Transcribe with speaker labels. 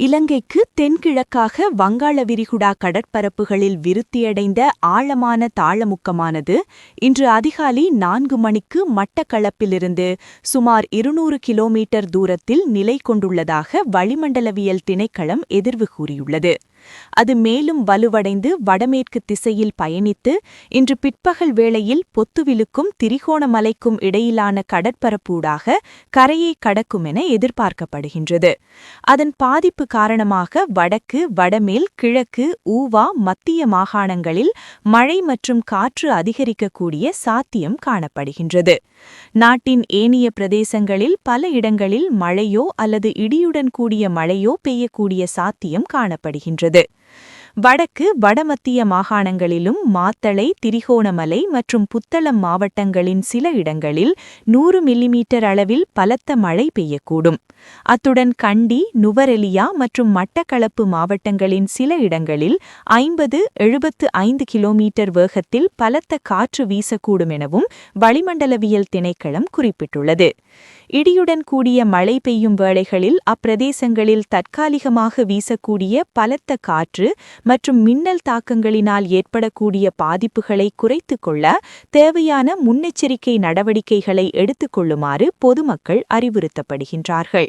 Speaker 1: இலங்கைக்கு தென்கிழக்காக வங்காள விரிகுடா கடற்பரப்புகளில் விருத்தியடைந்த ஆழமான தாளமுக்கமானது இன்று அதிகாலை 4 மணிக்கு மட்டக்களப்பிலிருந்து சுமார் 200 கிலோமீட்டர் தூரத்தில் நிலை கொண்டுள்ளதாக வளிமண்டலவியல் திணைக்களம் எதிர்வு கூறியுள்ளது. அது மேலும் வலுவடைந்து வடமேற்கு திசையில் பயணித்து இன்று பிற்பகல் வேளையில் பொத்துவிலுக்கும் திரிகோணமலைக்கும் இடையிலான கடற்பரப்பூடாக கரையை கடக்கும் என எதிர்பார்க்கப்படுகின்றது. அதன் பாதிப்பு காரணமாக வடக்கு, வடமேல், கிழக்கு, ஊவா, மத்திய மாகாணங்களில் மழை மற்றும் காற்று அதிகரிக்கக்கூடிய சாத்தியம் காணப்படுகின்றது. நாட்டின் ஏனைய பிரதேசங்களில் பல இடங்களில் மழையோ அல்லது இடியுடன் கூடிய மழையோ பெய்யக்கூடிய சாத்தியம் காணப்படுகின்றது. வடக்கு, வடமத்திய மாகாணங்களிலும் மாத்தளை, திரிகோணமலை மற்றும் புத்தளம் மாவட்டங்களின் சில இடங்களில் 100 மில்லிமீட்டர் அளவில் பலத்த மழை பெய்யக்கூடும். அத்துடன் கண்டி, நுவரெலியா மற்றும் மட்டக்களப்பு மாவட்டங்களின் சில இடங்களில் 50-75 கிலோமீட்டர் வேகத்தில் பலத்த காற்று வீசக்கூடும் எனவும் வளிமண்டலவியல் திணைக்களம் குறிப்பிட்டுள்ளது. இடியுடன் கூடிய மழை பெய்யும் வேளைகளில் அப்பிரதேசங்களில் தற்காலிகமாக வீசக்கூடிய பலத்த காற்று மற்றும் மின்னல் தாக்கங்களினால் ஏற்படக்கூடிய பாதிப்புகளை குறைத்துக் கொள்ள தேவையான முன்னெச்சரிக்கை நடவடிக்கைகளை எடுத்துக் கொள்ளுமாறு பொதுமக்கள் அறிவுறுத்தப்படுகின்றார்கள்.